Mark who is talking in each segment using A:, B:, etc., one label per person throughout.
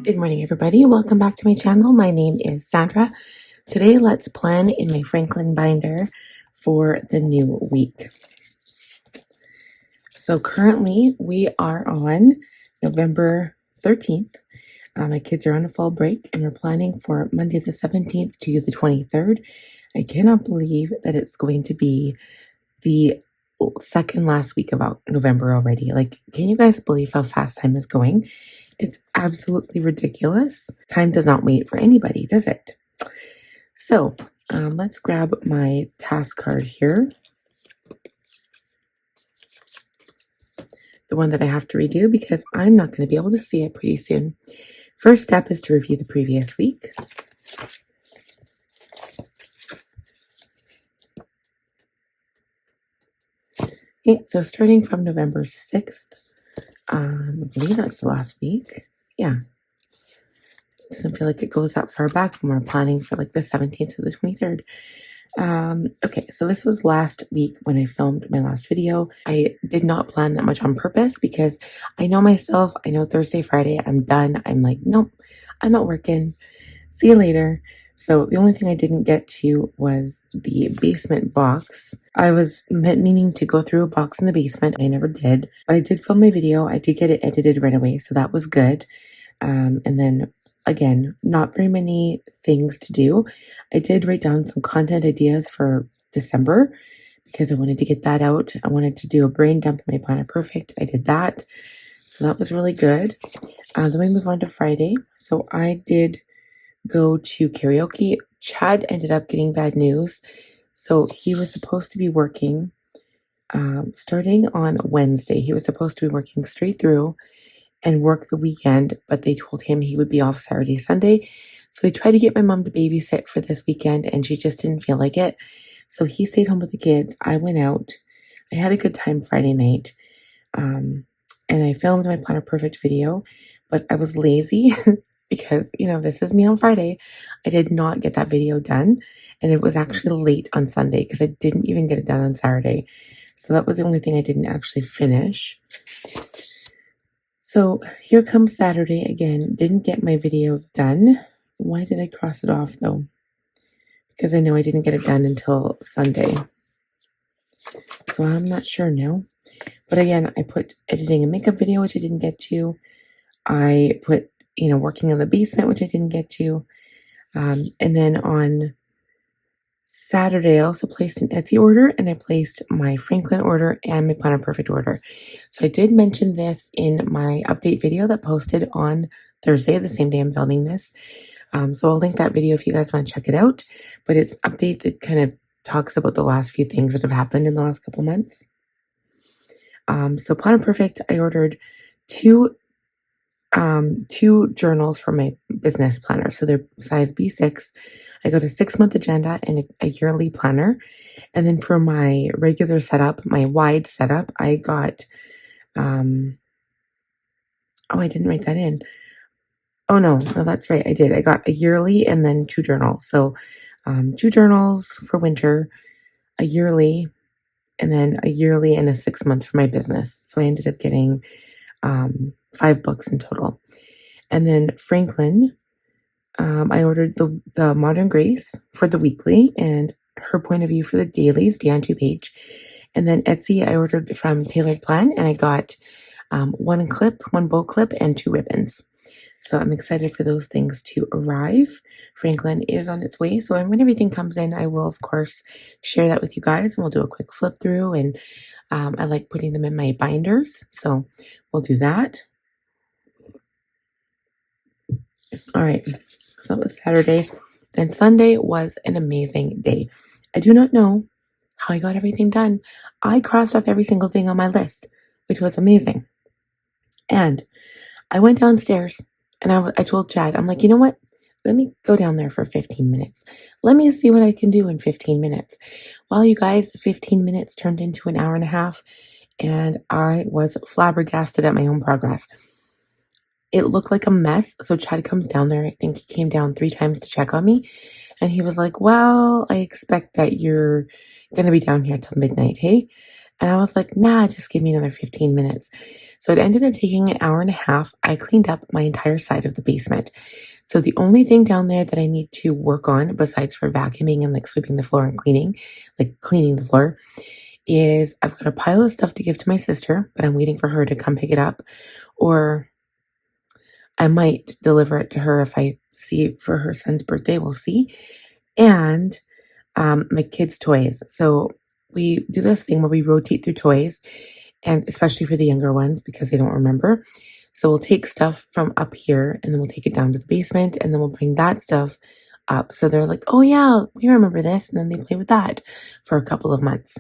A: Good morning, everybody. Welcome back to my channel. My name is Sandra. Today, let's plan in my Franklin binder for the new week. So currently, we are on November 13th. My kids are on a fall break, and we're planning for Monday the 17th to the 23rd. I cannot believe that it's going to be the second last week of November already. Like, can you guys believe how fast time is going? It's absolutely ridiculous. Time does not wait for anybody, does it? So let's grab my task card here. The one that I have to redo because I'm not going to be able to see it pretty soon. First step is to review the previous week. Okay, so starting from November 6th, I believe that's the last week. Yeah. Doesn't feel like it goes that far back when we're planning for like the 17th to the 23rd. Okay, so this was last week when I filmed my last video. I did not plan that much on purpose because I know myself. I know Thursday, Friday, I'm done. I'm like, nope, I'm not working. See you later. So the only thing I didn't get to was the basement box. I was meaning to go through a box in the basement. I never did, but I did film my video. I did get it edited right away, so that was good. And then again, not very many things to do. I did write down some content ideas for December because I wanted to get that out. I wanted to do a brain dump in my Planner Perfect. I did that. So that was really good. Then we move on to Friday. So I did go to karaoke. Chad ended up getting bad news. So he was supposed to be working starting on Wednesday. He was supposed to be working straight through and work the weekend, but they told him he would be off Saturday, Sunday. So we tried to get my mom to babysit for this weekend, and she just didn't feel like it. So he stayed home with the kids. I went out. I had a good time Friday night, and I filmed my Planner Perfect video, but I was lazy because, you know, this is me on Friday. I did not get that video done, and it was actually late on Sunday because I didn't even get it done on Saturday. So that was the only thing I didn't actually finish. So here comes Saturday again. Didn't get my video done. Why did I cross it off though? Because I know I didn't get it done until Sunday. So I'm not sure now. But again, I put editing a makeup video, which I didn't get to. I put, working in the basement, which I didn't get to. And then on Saturday, I also placed an Etsy order, and I placed my Franklin order and my Planner Perfect order. So I did mention this in my update video that posted on Thursday, the same day I'm filming this. So I'll link that video if you guys want to check it out. But it's an update that kind of talks about the last few things that have happened in the last couple months. So Planner Perfect, I ordered two journals for my business planner. So they're size B6. I got a 6-month agenda and a yearly planner. And then for my regular setup, my wide setup, I got, I didn't write that in. Oh, no, that's right. I did. I got a yearly and then 2 journals. So 2 journals for winter, a yearly, and then a yearly and a 6-month for my business. So I ended up getting 5 books in total. And then Franklin, I ordered the Modern Grace for the weekly and her point of view for the dailies, the on-2 page. And then Etsy, I ordered from Tailored Plan, and I got 1 clip, 1 bow clip, and 2 ribbons. So I'm excited for those things to arrive. Franklin is on its way. So when everything comes in, I will, of course, share that with you guys, and we'll do a quick flip through. And I like putting them in my binders. So we'll do that. All right. So that was Saturday. Then Sunday was an amazing day. I do not know how I got everything done. I crossed off every single thing on my list, which was amazing. And I went downstairs and I told Chad, I'm like, you know what? Let me go down there for 15 minutes. Let me see what I can do in 15 minutes. Well, you guys, 15 minutes turned into an hour and a half, and I was flabbergasted at my own progress. It looked like a mess. So Chad comes down there. I think he came down 3 times to check on me. And he was like, well, I expect that you're going to be down here till midnight, hey? And I was like, nah, just give me another 15 minutes. So it ended up taking an hour and a half. I cleaned up my entire side of the basement. So the only thing down there that I need to work on, besides for vacuuming and like sweeping the floor and cleaning, like cleaning the floor, is I've got a pile of stuff to give to my sister, but I'm waiting for her to come pick it up. Or I might deliver it to her if I see it for her son's birthday. We'll see. And my kids' toys. So we do this thing where we rotate through toys, and especially for the younger ones because they don't remember. So we'll take stuff from up here and then we'll take it down to the basement and then we'll bring that stuff up. So they're like, oh yeah, we remember this. And then they play with that for a couple of months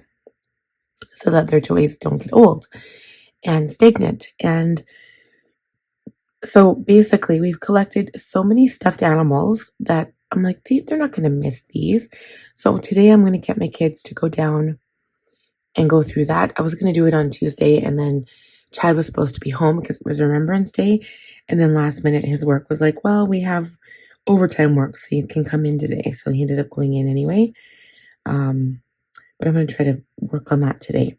A: so that their toys don't get old and stagnant. And so basically, we've collected so many stuffed animals that I'm like, they're not going to miss these. So today I'm going to get my kids to go down and go through that. I was going to do it on Tuesday, and then Chad was supposed to be home because it was Remembrance Day. And then last minute, his work was like, well, we have overtime work, so you can come in today. So he ended up going in anyway. But I'm going to try to work on that today.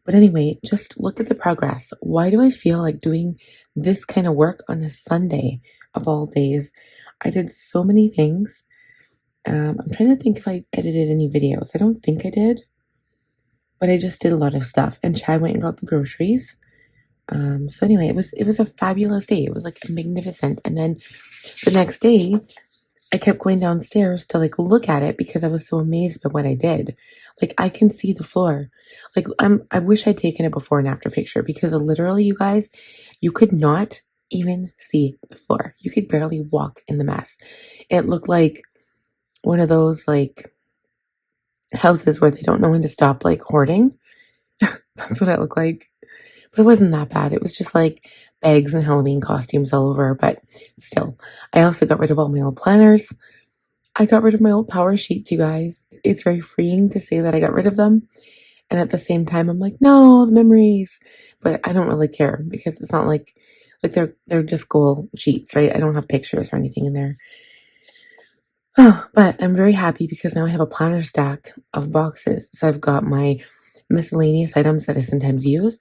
A: But anyway, just look at the progress. Why do I feel like doing this kind of work on a Sunday of all days? I did so many things. I'm trying to think if I edited any videos. I don't think I did. But I just did a lot of stuff. And Chad went and got the groceries. So anyway, it was a fabulous day. It was like magnificent. And then the next day, I kept going downstairs to like look at it because I was so amazed by what I did. Like I can see the floor. Like I wish I'd taken a before and after picture because literally, you guys, you could not even see the floor. You could barely walk in the mess. It looked like one of those like houses where they don't know when to stop like hoarding. That's what it looked like. But it wasn't that bad. It was just like bags and Halloween costumes all over. But still, I also got rid of all my old planners. I got rid of my old power sheets, you guys. It's very freeing to say that I got rid of them. And at the same time, I'm like, no, the memories. But I don't really care because it's not like they're just goal sheets, right? I don't have pictures or anything in there. But I'm very happy because now I have a planner stack of boxes. So I've got my miscellaneous items that I sometimes use.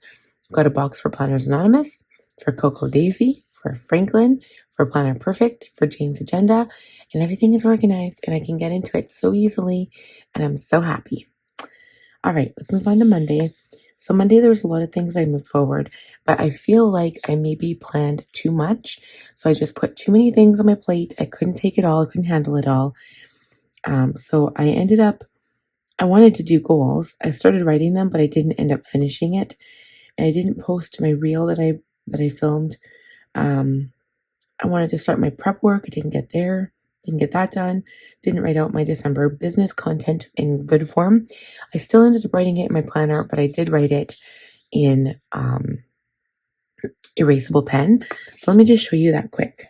A: I've got a box for Planners Anonymous, for Coco Daisy, for Franklin, for Planner Perfect, for Jane's Agenda, and everything is organized and I can get into it so easily, and I'm so happy. All right, let's move on to Monday. So Monday, there was a lot of things I moved forward, but I feel like I maybe planned too much. So I just put too many things on my plate. I couldn't take it all. I couldn't handle it all. So I ended up, I wanted to do goals. I started writing them, but I didn't end up finishing it. And I didn't post my reel that I filmed. I wanted to start my prep work. I didn't get that done. Didn't write out my December business content in good form. I still ended up writing it in my planner, but I did write it in erasable pen. So let me just show you that quick.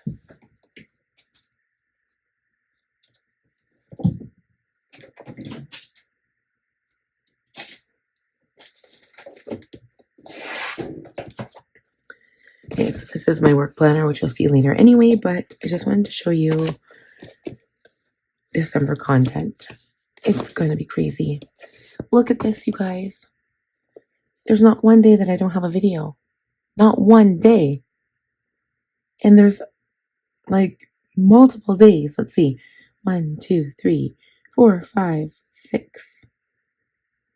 A: Okay, so this is my work planner, which you'll see later anyway, but I just wanted to show you December content. It's going to be crazy. Look at this, you guys. There's not one day that I don't have a video. Not one day. And there's like multiple days. Let's see. 1, 2, 3, 4, 5, 6.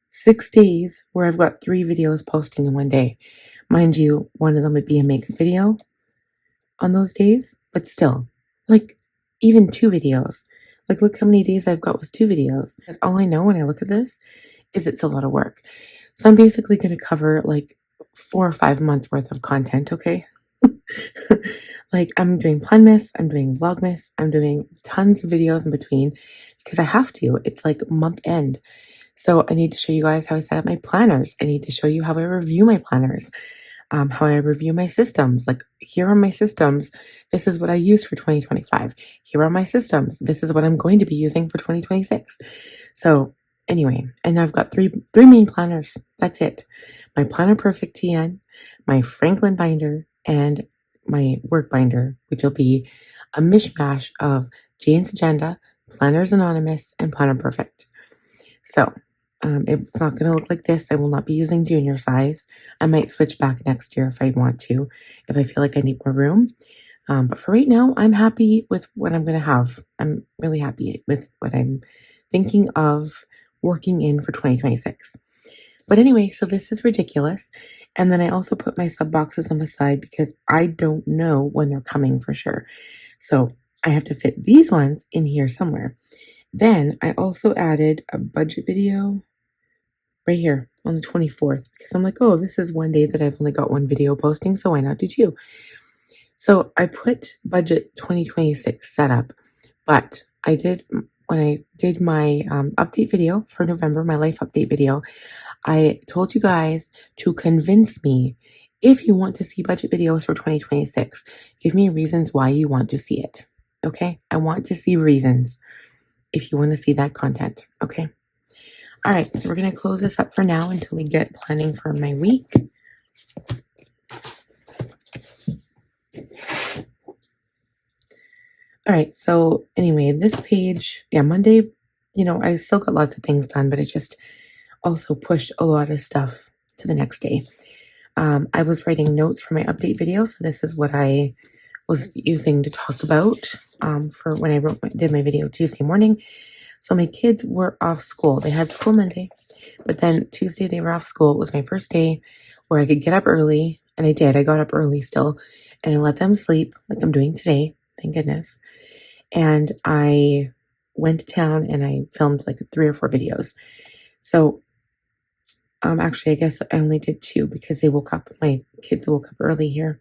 A: 6 days where I've got 3 videos posting in one day. Mind you, one of them would be a makeup video on those days, but still, like even 2 videos. Like look how many days I've got with 2 videos. Because all I know when I look at this is it's a lot of work. So I'm basically going to cover like 4 or 5 months worth of content, okay? Like I'm doing Planmas, I'm doing Vlogmas, I'm doing tons of videos in between because I have to. It's like month end. So I need to show you guys how I set up my planners. I need to show you how I review my planners, how I review my systems. Like here are my systems. This is what I use for 2025. Here are my systems. This is what I'm going to be using for 2026. So anyway, and I've got three main planners. That's it. My Planner Perfect TN, my Franklin binder, and my work binder, which will be a mishmash of Jane's Agenda, Planners Anonymous, and Planner Perfect. So It's not going to look like this. I will not be using junior size. I might switch back next year if I want to, if I feel like I need more room. But for right now, I'm happy with what I'm going to have. I'm really happy with what I'm thinking of working in for 2026. But anyway, so this is ridiculous. And then I also put my sub boxes on the side because I don't know when they're coming for sure. So I have to fit these ones in here somewhere. Then I also added a budget video right here on the 24th because I'm like, oh, this is one day that I've only got one video posting, so why not do two? So I put budget 2026 setup, but I did, when I did my update video for November, my life update video, I told you guys to convince me if you want to see budget videos for 2026. Give me reasons why you want to see it. Okay? I want to see reasons if you want to see that content. Okay? All right. So we're going to close this up for now until we get planning for my week. All right. So anyway, this page, yeah, Monday, I still got lots of things done, but I just also pushed a lot of stuff to the next day. I was writing notes for my update video, so this is what I was using to talk about for when I did my video Tuesday morning. So my kids were off school. They had school Monday, but then Tuesday they were off school. It was my first day where I could get up early, and I did. I got up early still, and I let them sleep like I'm doing today. Thank goodness. And I went to town and I filmed like 3 or 4 videos. So actually, I guess I only did 2 because they woke up. My kids woke up early here.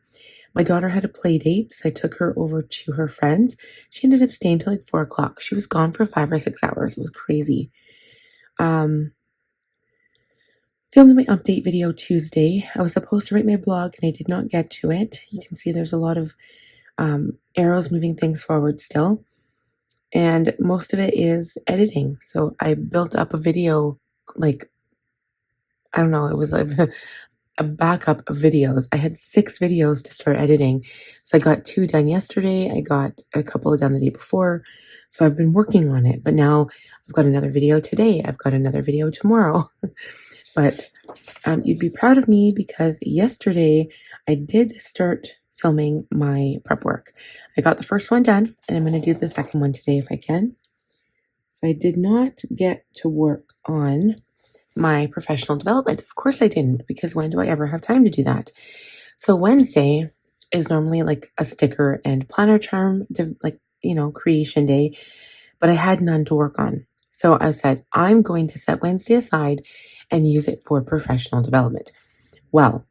A: My daughter had a play date, so I took her over to her friends. She ended up staying till like 4 o'clock. She was gone for 5 or 6 hours. It was crazy. Filmed my update video Tuesday. I was supposed to write my blog and I did not get to it. You can see there's a lot of arrows moving things forward still. And most of it is editing. So I built up a video, like, I don't know, it was like a backup of videos. I had 6 videos to start editing. So I got 2 done yesterday. I got a couple done the day before. So I've been working on it. But now I've got another video today. I've got another video tomorrow. But you'd be proud of me because yesterday I did start filming my prep work. I got the first one done and I'm going to do the second one today if I can. So I did not get to work on my professional development. Of course I didn't, because when do I ever have time to do that? So Wednesday is normally like a sticker and planner charm, creation day, but I had none to work on. So I said, I'm going to set Wednesday aside and use it for professional development. Well,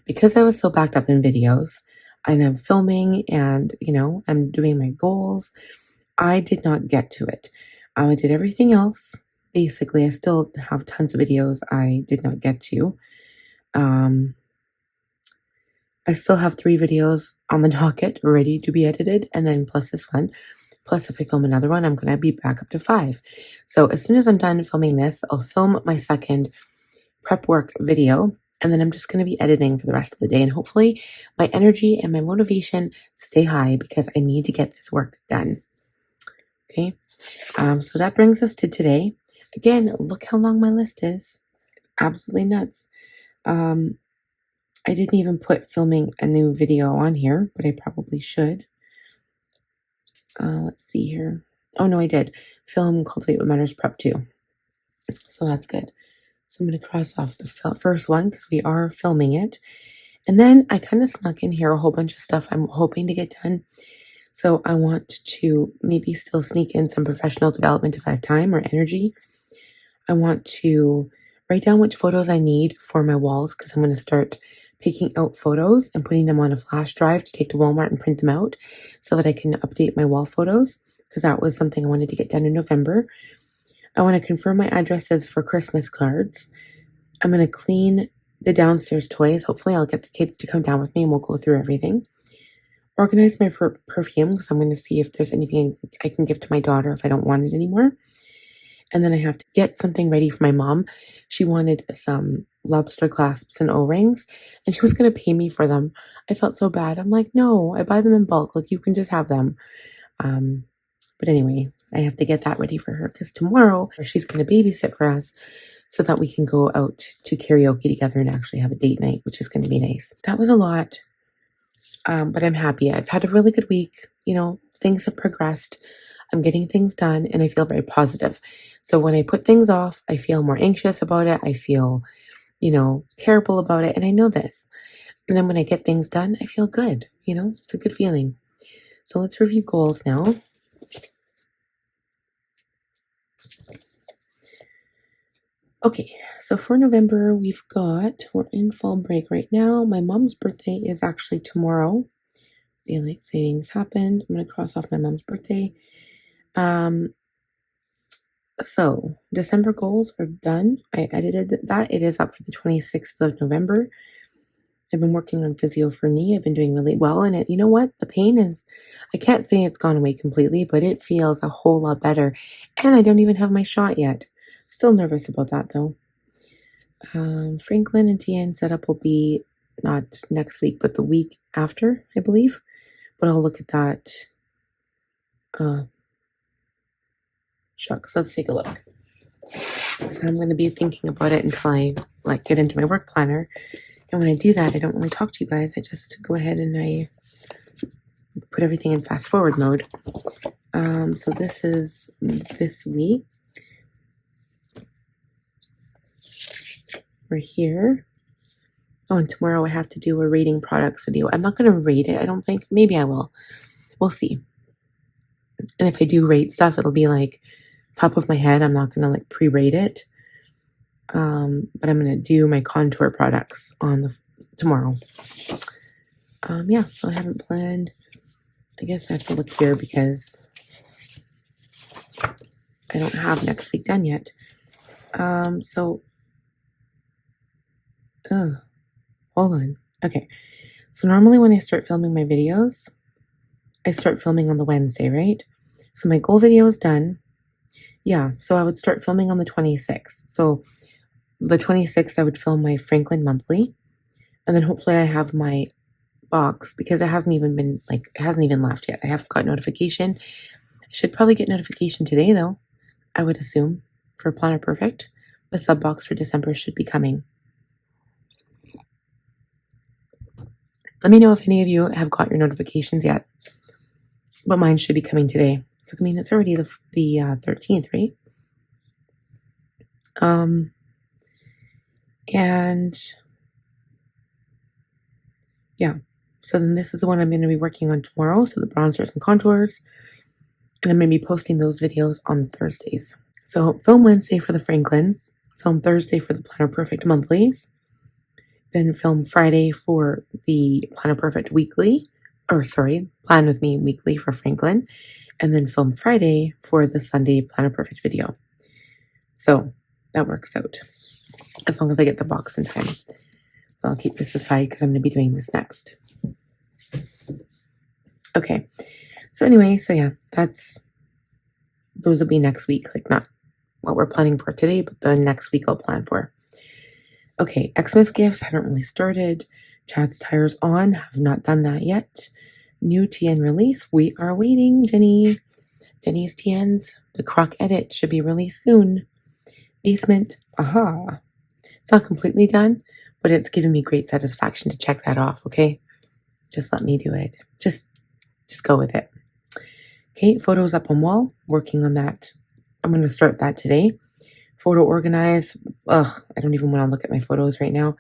A: because I was so backed up in videos and I'm filming and, I'm doing my goals, I did not get to it. I did everything else. Basically, I still have tons of videos I did not get to. I still have 3 videos on the docket ready to be edited, and then plus this one. Plus, if I film another one, I'm going to be back up to 5. So as soon as I'm done filming this, I'll film my second prep work video, and then I'm just going to be editing for the rest of the day. And hopefully my energy and my motivation stay high because I need to get this work done. Okay. So that brings us to today. Again, look how long my list is. It's absolutely nuts. I didn't even put filming a new video on here, but I probably should. Let's see here. Oh, no, I did. Film Cultivate What Matters Prep 2. So that's good. So I'm going to cross off the first one because we are filming it. And then I kind of snuck in here a whole bunch of stuff I'm hoping to get done. So I want to maybe still sneak in some professional development if I have time or energy. I want to write down which photos I need for my walls because I'm going to start picking out photos and putting them on a flash drive to take to Walmart and print them out so that I can update my wall photos because that was something I wanted to get done in November. I want to confirm my addresses for Christmas cards. I'm going to clean the downstairs toys. Hopefully I'll get the kids to come down with me and we'll go through everything. Organize my perfume because I'm going to see if there's anything I can give to my daughter if I don't want it anymore. And then I have to get something ready for my mom. She wanted some lobster clasps and O-rings, and she was going to pay me for them. I felt so bad. I'm like, no, I buy them in bulk. Like, you can just have them. But anyway, I have to get that ready for her because tomorrow she's going to babysit for us. so that we can go out to karaoke together and actually have a date night, which is going to be nice. That was a lot, but I'm happy. I've had a really good week. Things have progressed. I'm getting things done and I feel very positive. So when I put things off, I feel more anxious about it. I feel, terrible about it. And I know this. And then when I get things done, I feel good. It's a good feeling. So let's review goals now. Okay, so for November, we're in fall break right now. My mom's birthday is actually tomorrow. Daylight savings happened. I'm going to cross off my mom's birthday. So December goals are done. I edited that. It is up for the 26th of November. I've been working on physio for knee. I've been doing really well in it. You know what? The pain is, I can't say it's gone away completely, but it feels a whole lot better. And I don't even have my shot yet. Still nervous about that though. Franklin and TN setup will be not next week, but the week after, I believe. But I'll look at that. Shucks, let's take a look. So I'm going to be thinking about it until I get into my work planner. And when I do that, I don't really talk to you guys. I just go ahead and I put everything in fast forward mode. So this is this week. We're here. Oh, and tomorrow I have to do a rating products video. I'm not going to rate it, I don't think. Maybe I will. We'll see. And if I do rate stuff, it'll be top of my head. I'm not going to pre-rate it. But I'm going to do my contour products on tomorrow. Yeah, so I haven't planned. I guess I have to look here because I don't have next week done yet. Hold on. Okay. So normally when I start filming my videos, I start filming on the Wednesday, right? So my goal video is done. Yeah, so I would start filming on the 26th. So the 26th, I would film my Franklin monthly. And then hopefully I have my box because it hasn't even been it hasn't even left yet. I haven't got notification. I should probably get notification today though, I would assume, for Planner Perfect. The sub box for December should be coming. Let me know if any of you have got your notifications yet. But mine should be coming today. Because, it's already the 13th, right? And, yeah. So then this is the one I'm going to be working on tomorrow. So the bronzers and contours. And I'm going to be posting those videos on Thursdays. So film Wednesday for the Franklin. Film Thursday for the Planner Perfect monthlies. Then film Friday for the Planner Perfect weekly. Plan with me weekly for Franklin. And then film Friday for the Sunday Planner Perfect video. So that works out. As long as I get the box in time. So I'll keep this aside because I'm going to be doing this next. Okay. So anyway, yeah, those will be next week. Not what we're planning for today, but the next week I'll plan for. Okay, Xmas gifts, haven't really started. Chad's tires on, have not done that yet. New TN release, we are waiting, Jenny. Jenny's TNs, the Croc Edit should be released soon. Basement, aha. It's not completely done, but it's given me great satisfaction to check that off, okay? Just let me do it. Just go with it. Okay, photos up on wall, working on that. I'm going to start that today. Photo organize. I don't even want to look at my photos right now.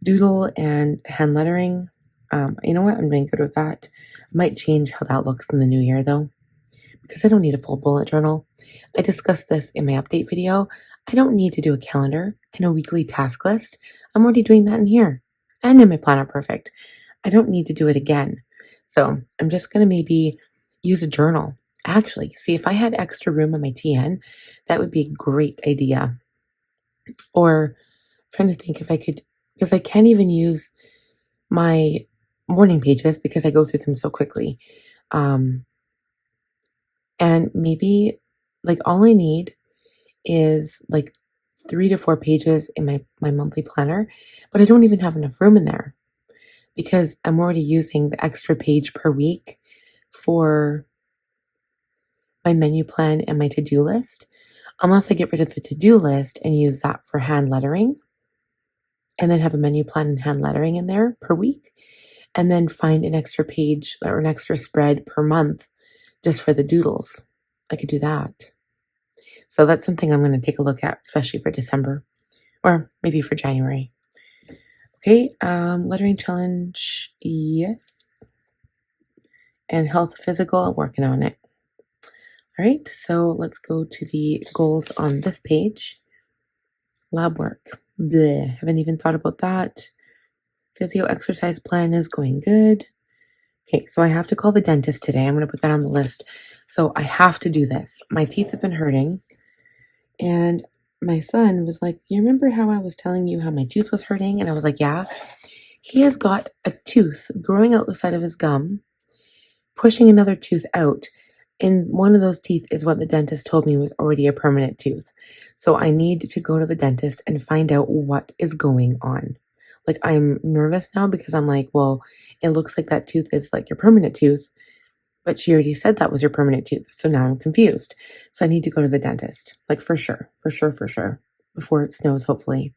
A: Doodle and hand lettering. You know what? I'm doing good with that. I might change how that looks in the new year though, because I don't need a full bullet journal. I discussed this in my update video. I don't need to do a calendar and a weekly task list. I'm already doing that in here and in my Planner Perfect. I don't need to do it again. So I'm just going to maybe use a journal. Actually, see, if I had extra room on my TN, that would be a great idea. Or I'm trying to think if I could, because I can't even use my morning pages because I go through them so quickly. And maybe all I need is 3 to 4 pages in my monthly planner, but I don't even have enough room in there because I'm already using the extra page per week for my menu plan and my to-do list. unless I get rid of the to-do list and use that for hand lettering, and then have a menu plan and hand lettering in there per week, and then find an extra page or an extra spread per month just for the doodles. I could do that. So that's something I'm going to take a look at, especially for December or maybe for January. Okay, lettering challenge, yes. And health physical, I'm working on it. All right, so let's go to the goals on this page. Lab work, bleh, haven't even thought about that. Physio exercise plan is going good. Okay, so I have to call the dentist today. I'm going to put that on the list. So I have to do this. My teeth have been hurting. And my son was like, you remember how I was telling you how my tooth was hurting? And I was like, yeah. He has got a tooth growing out the side of his gum, pushing another tooth out. And one of those teeth is what the dentist told me was already a permanent tooth. So I need to go to the dentist and find out what is going on. Like, I'm nervous now because I'm like, well, it looks like that tooth is like your permanent tooth, but she already said that was your permanent tooth. So now I'm confused. So I need to go to the dentist, like for sure, before it snows, hopefully.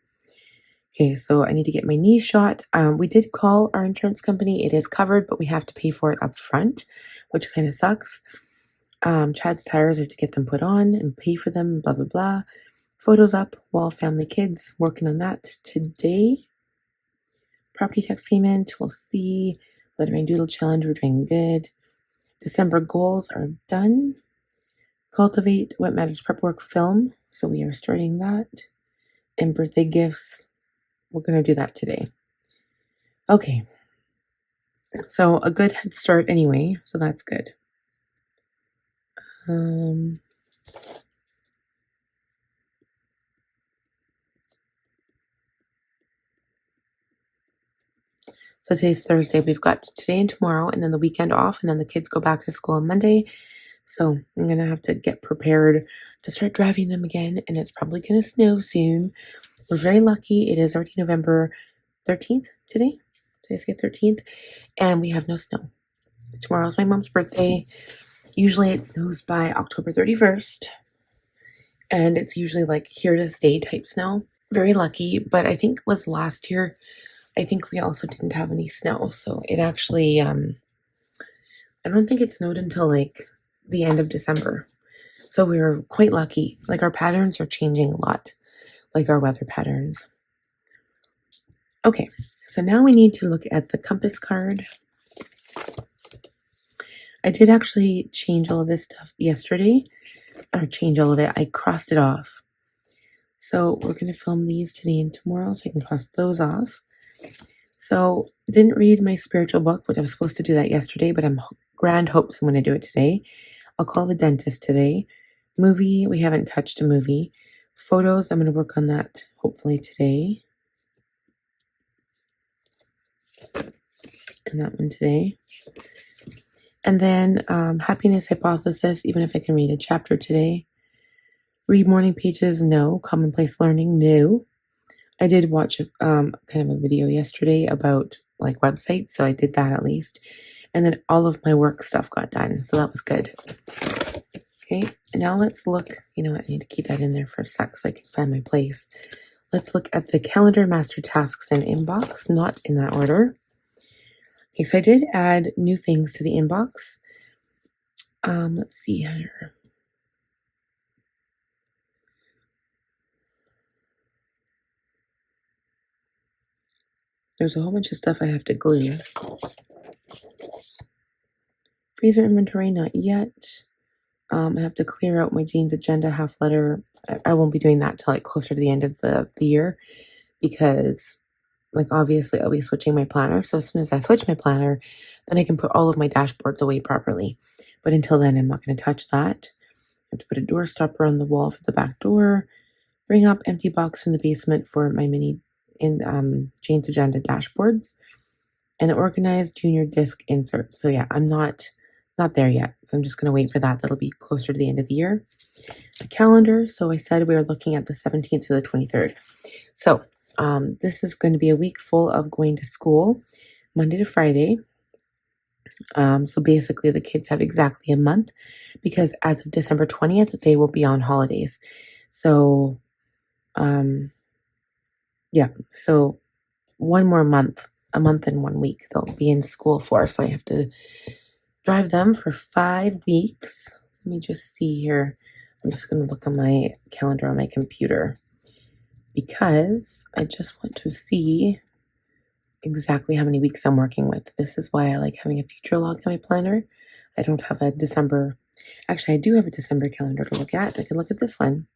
A: Okay, so I need to get my knee shot. We did call our insurance company. It is covered, but we have to pay for it up front, which kind of sucks. Chad's tires are to get them put on and pay for them, blah, blah, blah. Photos up, wall family kids, working on that today. Property tax payment, we'll see. Lettering doodle challenge, we're doing good. December goals are done. Cultivate, what matters prep work film, so we are starting that. And birthday gifts, we're going to do that today. Okay, so a good head start anyway, so that's good. So today's Thursday. We've got today and tomorrow, and then the weekend off, and then the kids go back to school on Monday. So I'm going to have to get prepared to start driving them again, and it's probably going to snow soon. We're very lucky. It is already November 13th today. Did I say 13th? And we have no snow. Tomorrow's my mom's birthday. Usually it snows by October 31st, and it's usually like here to stay type snow. Very lucky, but I think it was last year. I think we also didn't have any snow, so it actually, I don't think it snowed until like the end of December. So we were quite lucky. Like, our patterns are changing a lot, like our weather patterns. Okay, so now we need to look at the compass card. I did actually change all of this stuff yesterday, or change all of it. I crossed it off. So we're going to film these today and tomorrow, so I can cross those off. So didn't read my spiritual book, but I was supposed to do that yesterday, but I'm grand hopes I'm going to do it today. I'll call the dentist today. Movie, we haven't touched a movie. Photos, I'm going to work on that hopefully today. And that one today. And then happiness hypothesis, even if I can read a chapter today. Read morning pages, no. Commonplace learning, no. I did watch kind of a video yesterday about like websites, so I did that at least. And then all of my work stuff got done, so that was good. Okay, and now let's look, you know what, I need to keep that in there for a sec so I can find my place. Let's look at the calendar, master tasks, and inbox, not in that order. Okay, so I did add new things to the inbox. Let's see here. There's a whole bunch of stuff I have to glue. Freezer inventory, not yet. I have to clear out my jeans agenda half letter. I won't be doing that till like closer to the end of the year, because like obviously I'll be switching my planner. So as soon as I switch my planner, then I can put all of my dashboards away properly. But until then, I'm not going to touch that. I have to put a door stopper on the wall for the back door. Bring up empty box from the basement for my mini jeans agenda dashboards, and organize junior disc insert. So yeah, I'm not there yet. So I'm just going to wait for that. That'll be closer to the end of the year. A calendar. So I said we were looking at the 17th to the 23rd. So this is going to be a week full of going to school, Monday to Friday. So basically, the kids have exactly a month because as of December 20th, they will be on holidays. So, um, yeah, so one more month, a month and 1 week, they'll be in school for. So I have to drive them for 5 weeks. Let me just see here. I'm just going to look on my calendar on my computer because I just want to see exactly how many weeks I'm working with. This is why I like having a future log in my planner. I don't have a December. Actually, I do have a December calendar to look at. I can look at this one.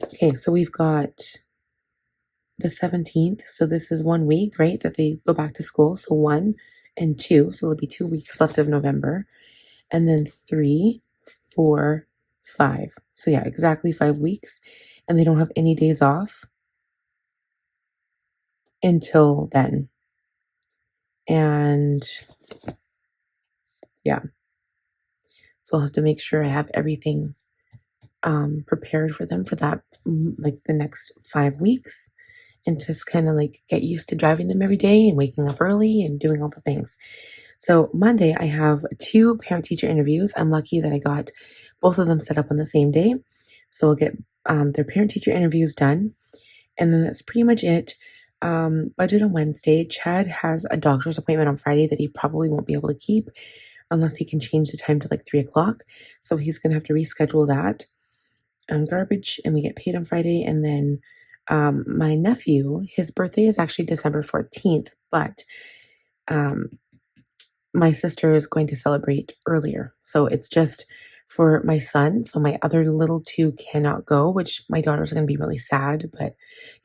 A: Okay, so we've got the 17th. So this is 1 week, right? That they go back to school. So 1 and 2. So there'll be 2 weeks left of November. And then 3, 4, 5. So yeah, exactly 5 weeks. And they don't have any days off until then. And yeah. So I'll have to make sure I have everything prepared for them for that, like the next 5 weeks, and just kind of like get used to driving them every day and waking up early and doing all the things. So Monday, I have 2 parent-teacher interviews. I'm lucky that I got both of them set up on the same day. So I'll get their parent-teacher interviews done. And then that's pretty much it. Budget on Wednesday. Chad has a doctor's appointment on Friday that he probably won't be able to keep unless he can change the time to like 3 o'clock. So he's going to have to reschedule that. Garbage, and we get paid on Friday. And then my nephew, his birthday is actually December 14th, but my sister is going to celebrate earlier. So it's just for my son. So my other little 2 cannot go, which my daughter's going to be really sad. But,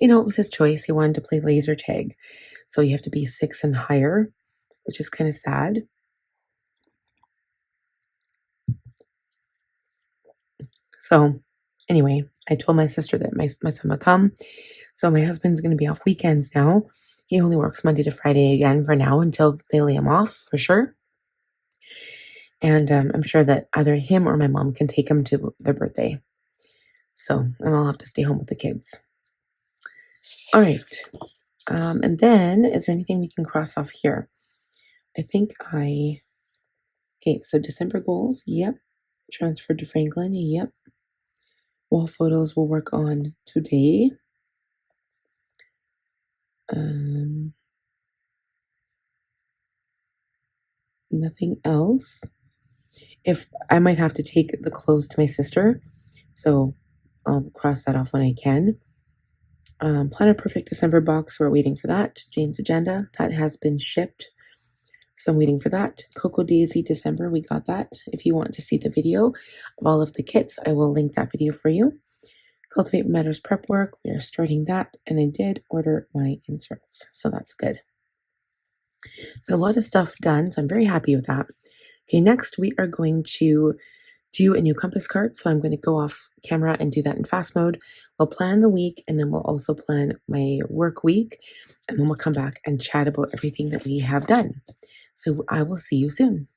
A: it was his choice. He wanted to play laser tag. So you have to be 6 and higher, which is kind of sad. So anyway, I told my sister that my son would come. So my husband's going to be off weekends now. He only works Monday to Friday again for now until they lay him off for sure. And I'm sure that either him or my mom can take him to their birthday. So, and I'll have to stay home with the kids. All right. And then, is there anything we can cross off here? Okay, so December goals, yep. Transferred to Franklin, yep. Wall photos we'll work on today. Nothing else. If I might have to take the clothes to my sister, so I'll cross that off when I can. Planner Perfect December box, we're waiting for that. Jane's agenda, that has been shipped. So I'm waiting for that. Cocoa Daisy December, we got that. If you want to see the video of all of the kits, I will link that video for you. Cultivate Matters prep work, we are starting that. And I did order my inserts, so that's good. So a lot of stuff done, so I'm very happy with that. Okay, next we are going to do a new compass card. So I'm going to go off camera and do that in fast mode. We'll plan the week, and then we'll also plan my work week. And then we'll come back and chat about everything that we have done. So I will see you soon.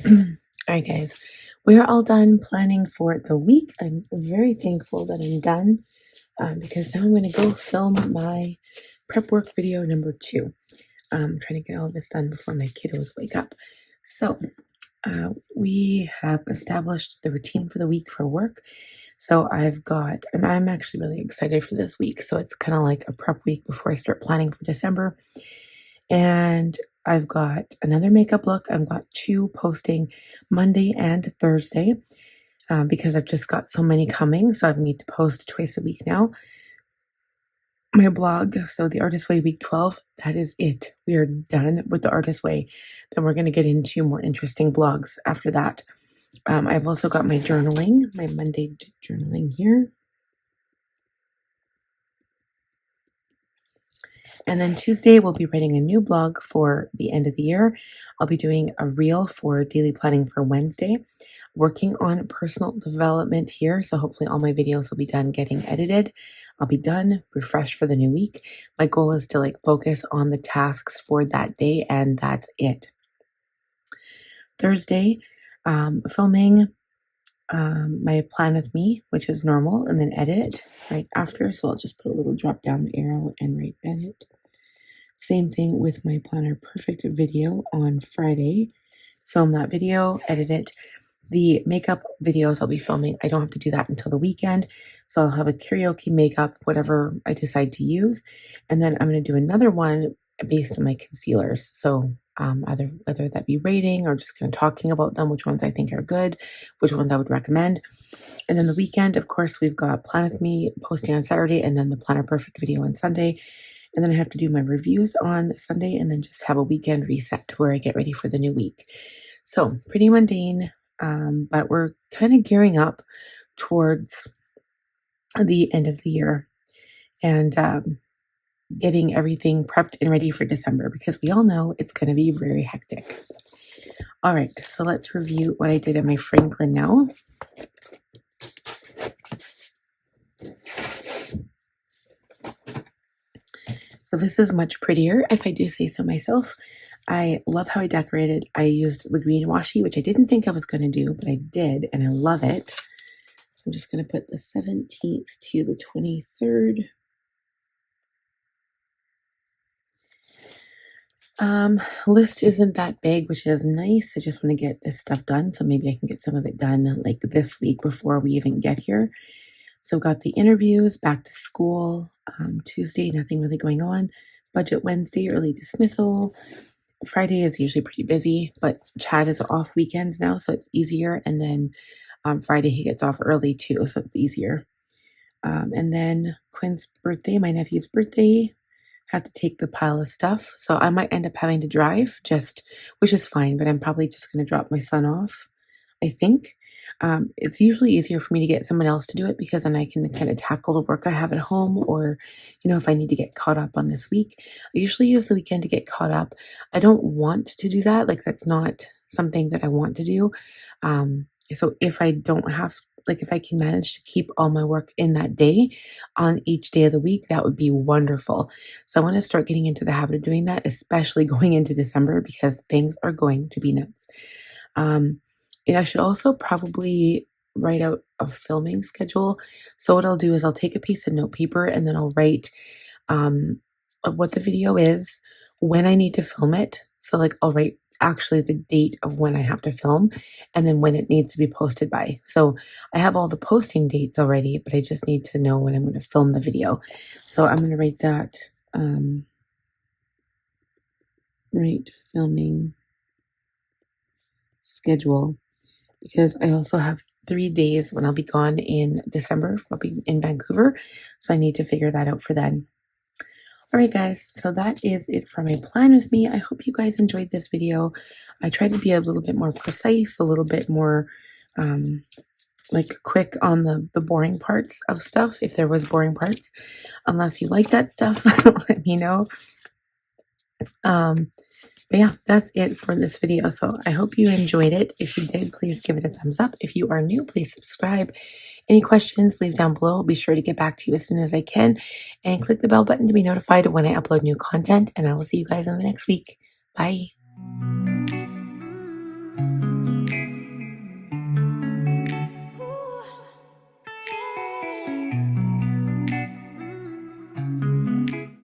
A: All right, guys, we're all done planning for the week. I'm very thankful that I'm done because now I'm going to go film my prep work video number 2. I'm trying to get all this done before my kiddos wake up. So we have established the routine for the week for work. So I'm actually really excited for this week. So it's kind of like a prep week before I start planning for December. And I've got another makeup look. I've got 2 posting Monday and Thursday because I've just got so many coming. So I need to post twice a week now. My blog, so the Artist Way Week 12, that is it. We are done with the Artist Way. Then we're going to get into more interesting blogs after that. I've also got my journaling, my Monday journaling here. And then Tuesday, we'll be writing a new blog for the end of the year. I'll be doing a reel for daily planning for Wednesday, working on personal development here. So hopefully all my videos will be done getting edited. I'll be done, refreshed for the new week. My goal is to focus on the tasks for that day, and that's it. Thursday, filming my plan with me, which is normal, and then edit it right after. So I'll just put a little drop down arrow and write edit. Same thing with my Planner Perfect video on Friday. Film that video, edit it. The makeup videos I'll be filming, I don't have to do that until the weekend. So I'll have a karaoke makeup, whatever I decide to use. And then I'm going to do another one based on my concealers. So either whether that be rating or just kind of talking about them, which ones I think are good, which ones I would recommend. And then the weekend, of course, we've got Plan With Me posting on Saturday and then the Planner Perfect video on Sunday. And then I have to do my reviews on Sunday and then just have a weekend reset where I get ready for the new week. So pretty mundane, but we're kind of gearing up towards the end of the year and getting everything prepped and ready for December because we all know it's going to be very hectic. All right, so let's review what I did in my Franklin now. So this is much prettier, if I do say so myself. I love how I decorated. I used the green washi, which I didn't think I was going to do, but I did, and I love it. So I'm just going to put the 17th to the 23rd. List isn't that big, which is nice. I just want to get this stuff done, so maybe I can get some of it done this week before we even get here. So I've got the interviews, back to school, Tuesday, nothing really going on. Budget Wednesday, early dismissal. Friday is usually pretty busy, but Chad is off weekends now, so it's easier. And then Friday he gets off early too, so it's easier. And then Quinn's birthday, my nephew's birthday, have to take the pile of stuff. So I might end up having to drive, which is fine, but I'm probably just going to drop my son off, I think. It's usually easier for me to get someone else to do it because then I can kind of tackle the work I have at home or, if I need to get caught up on this week. I usually use the weekend to get caught up. I don't want to do that. That's not something that I want to do. So if I don't have, if I can manage to keep all my work in that day on each day of the week, that would be wonderful. So I want to start getting into the habit of doing that, especially going into December because things are going to be nuts. And I should also probably write out a filming schedule. So what I'll do is I'll take a piece of note paper and then I'll write what the video is, when I need to film it. So I'll write actually the date of when I have to film and then when it needs to be posted by. So I have all the posting dates already, but I just need to know when I'm going to film the video. So I'm going to write that, write filming schedule. Because I also have 3 days when I'll be gone in December. I'll be in Vancouver, so I need to figure that out for then. All right, guys, so that is it for my plan with me. I hope you guys enjoyed this video. I tried to be a little bit more precise, a little bit more quick on the boring parts of stuff, if there was boring parts. Unless you like that stuff, let me know. But yeah, that's it for this video. So I hope you enjoyed it. If you did, please give it a thumbs up. If you are new, please subscribe. Any questions, leave down below. I'll be sure to get back to you as soon as I can. And click the bell button to be notified when I upload new content. And I will see you guys in the next week. Bye.